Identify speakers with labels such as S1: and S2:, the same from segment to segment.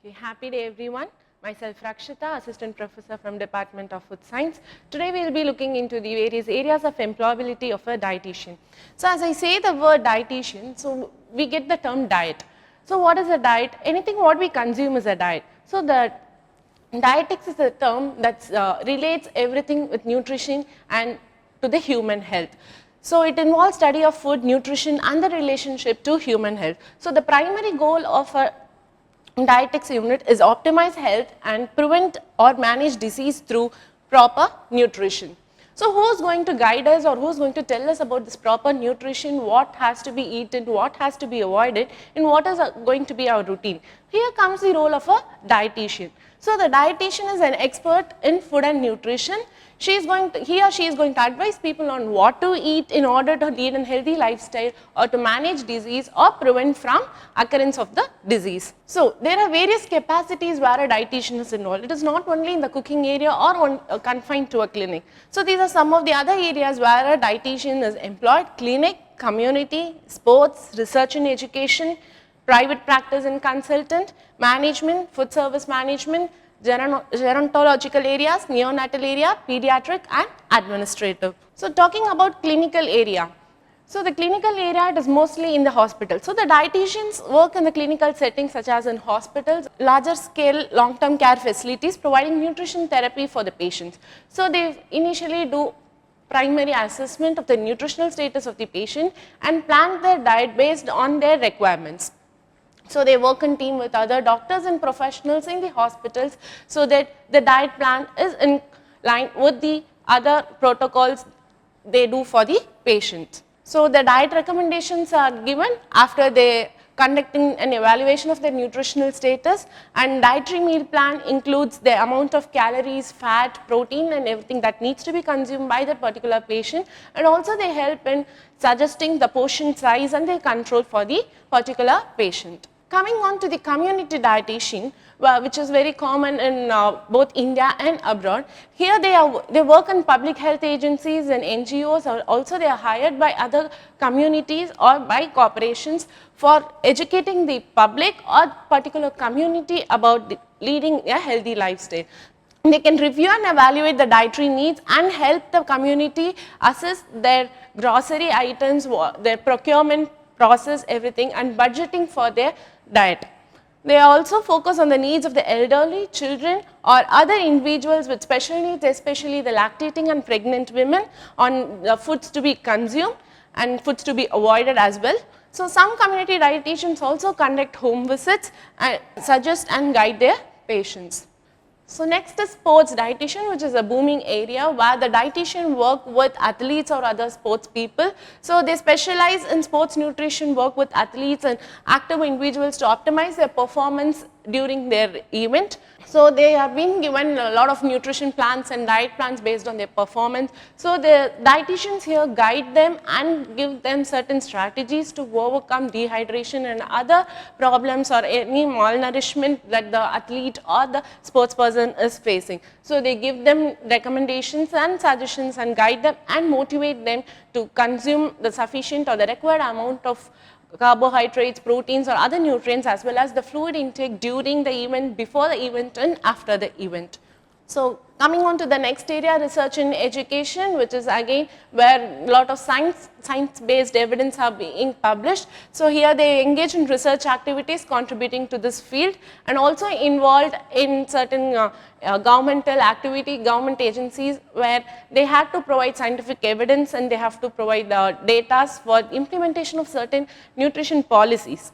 S1: Okay, happy day everyone. Myself Rakshitha, Assistant Professor from Department of Food Science. Today we will be looking into the various areas of employability of a dietitian. So as I say the word dietitian, so we get the term diet. So what is a diet? Anything what we consume is a diet. So the dietetics is a term that relates everything with nutrition and to the human health. So it involves study of food, nutrition and the relationship to human health. So the primary goal of a dietetics unit is optimize health and prevent or manage disease through proper nutrition. So who is going to guide us or who is going to tell us about this proper nutrition, what has to be eaten, what has to be avoided and what is going to be our routine. Here comes the role of a dietitian. So the dietitian is an expert in food and nutrition. He or she is going to advise people on what to eat in order to lead a healthy lifestyle or to manage disease or prevent from occurrence of the disease. So there are various capacities where a dietitian is involved. It is not only in the cooking area or confined to a clinic. So these are some of the other areas where a dietitian is employed: clinic, community, sports, research and education, private practice and consultant, management, food service management, gerontological areas, neonatal area, pediatric and administrative. So talking about clinical area. So the clinical area, it is mostly in the hospital. So the dietitians work in the clinical settings such as in hospitals, larger scale long-term care facilities providing nutrition therapy for the patients. So they initially do primary assessment of the nutritional status of the patient and plan their diet based on their requirements. So they work in team with other doctors and professionals in the hospitals so that the diet plan is in line with the other protocols they do for the patient. So the diet recommendations are given after they conducting an evaluation of their nutritional status, and dietary meal plan includes the amount of calories, fat, protein and everything that needs to be consumed by that particular patient, and also they help in suggesting the portion size and the control for the particular patient. Coming on to the community dietitian, which is very common in both India and abroad. Here they work in public health agencies and NGOs, or also they are hired by other communities or by corporations for educating the public or particular community about leading a healthy lifestyle. They can review and evaluate the dietary needs and help the community assess their grocery items, their procurement process, everything, and budgeting for their diet. They also focus on the needs of the elderly, children or other individuals with special needs, especially the lactating and pregnant women, on the foods to be consumed and foods to be avoided as well. So some community dietitians also conduct home visits and suggest and guide their patients. So next is sports dietitian, which is a booming area where the dietitian work with athletes or other sports people. So they specialize in sports nutrition, work with athletes and active individuals to optimize their performance during their event. So they have been given a lot of nutrition plans and diet plans based on their performance. So the dietitians here guide them and give them certain strategies to overcome dehydration and other problems or any malnourishment that the athlete or the sports person is facing. So they give them recommendations and suggestions and guide them and motivate them to consume the sufficient or the required amount of carbohydrates, proteins or other nutrients, as well as the fluid intake during the event, before the event and after the event. So coming on to the next area, research and education, which is again where a lot of science-based evidence are being published. So here they engage in research activities contributing to this field, and also involved in certain governmental activity, government agencies where they have to provide scientific evidence and they have to provide data for implementation of certain nutrition policies.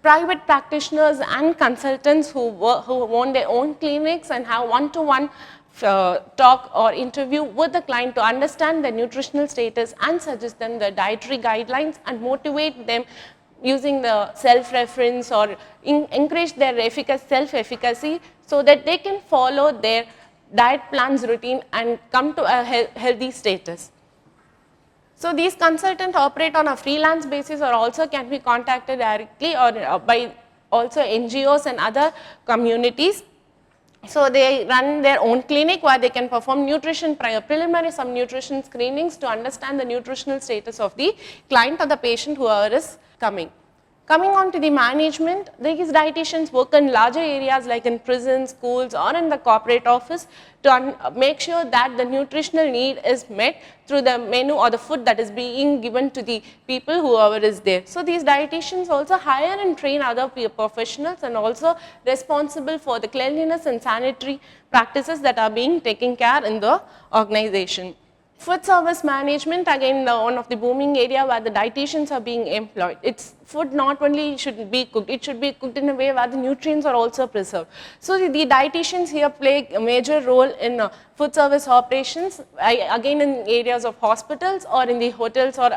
S1: Private practitioners and consultants who own their own clinics and have one-to-one talk or interview with the client to understand their nutritional status and suggest them the dietary guidelines and motivate them using the self-reference or encourage their self-efficacy so that they can follow their diet plans routine and come to a healthy status. So these consultants operate on a freelance basis or also can be contacted directly or by also NGOs and other communities. So they run their own clinic where they can perform preliminary some nutrition screenings to understand the nutritional status of the client or the patient whoever is coming. Coming on to the management, these dietitians work in larger areas like in prisons, schools, or in the corporate office to make sure that the nutritional need is met through the menu or the food that is being given to the people whoever is there. So these dietitians also hire and train other professionals and also responsible for the cleanliness and sanitary practices that are being taken care in the organization. Food service management, again one of the booming area where the dietitians are being employed. It's food not only should be cooked, it should be cooked in a way where the nutrients are also preserved. So the dietitians here play a major role in food service operations, again in areas of hospitals or in the hotels or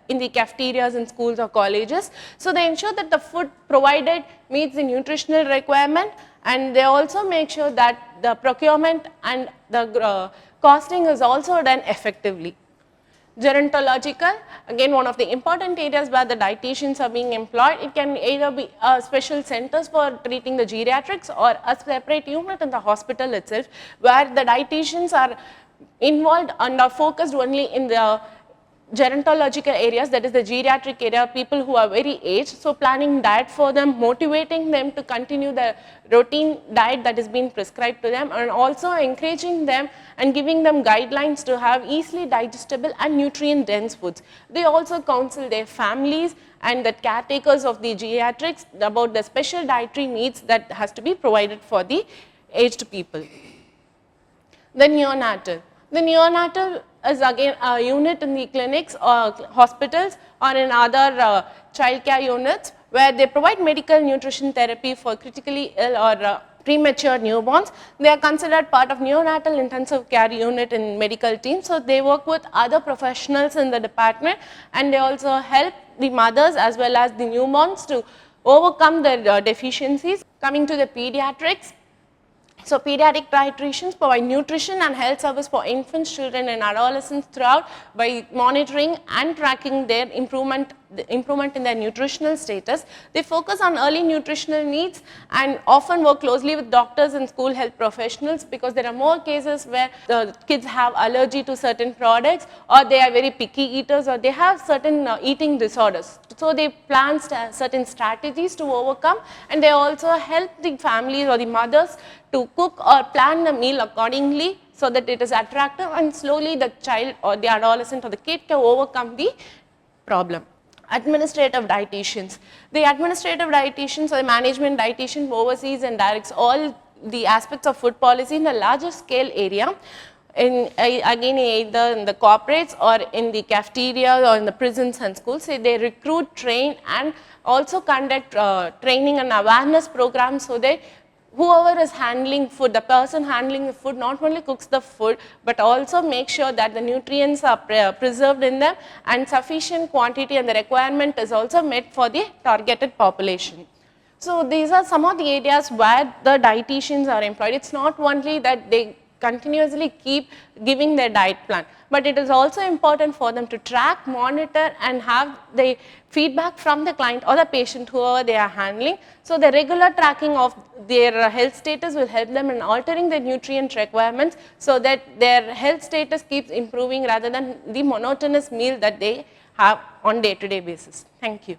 S1: in the cafeterias in schools or colleges. So they ensure that the food provided meets the nutritional requirement, and they also make sure that the procurement and the costing is also done effectively. Gerontological, again one of the important areas where the dietitians are being employed. It can either be special centers for treating the geriatrics or a separate unit in the hospital itself where the dietitians are involved and are focused only in the gerontological areas, that is the geriatric area, people who are very aged. So planning diet for them, motivating them to continue the routine diet that is being prescribed to them, and also encouraging them and giving them guidelines to have easily digestible and nutrient dense foods. They also counsel their families and the caretakers of the geriatrics about the special dietary needs that has to be provided for the aged people. The neonatal. The neonatal is again a unit in the clinics or hospitals or in other child care units where they provide medical nutrition therapy for critically ill or premature newborns. They are considered part of neonatal intensive care unit in medical teams. So they work with other professionals in the department, and they also help the mothers as well as the newborns to overcome their deficiencies. Coming to the pediatrics. So pediatric dietitians provide nutrition and health service for infants, children and adolescents throughout by monitoring and tracking their improvement in their nutritional status. They focus on early nutritional needs and often work closely with doctors and school health professionals because there are more cases where the kids have allergy to certain products, or they are very picky eaters, or they have certain eating disorders. So they plan certain strategies to overcome, and they also help the families or the mothers to cook or plan the meal accordingly so that it is attractive, and slowly the child or the adolescent or the kid can overcome the problem. Administrative dietitians. The administrative dietitians or the management dietitian oversees and directs all the aspects of food policy in a larger scale area. Again, either in the corporates or in the cafeteria or in the prisons and schools. So they recruit, train and also conduct training and awareness programs so that whoever is handling food, the person handling the food not only cooks the food but also make sure that the nutrients are preserved in them and sufficient quantity and the requirement is also met for the targeted population. So these are some of the areas where the dietitians are employed. It's not only that they continuously keep giving their diet plan, but it is also important for them to track, monitor and have the feedback from the client or the patient whoever they are handling. So the regular tracking of their health status will help them in altering their nutrient requirements so that their health status keeps improving rather than the monotonous meal that they have on day-to-day basis. Thank you.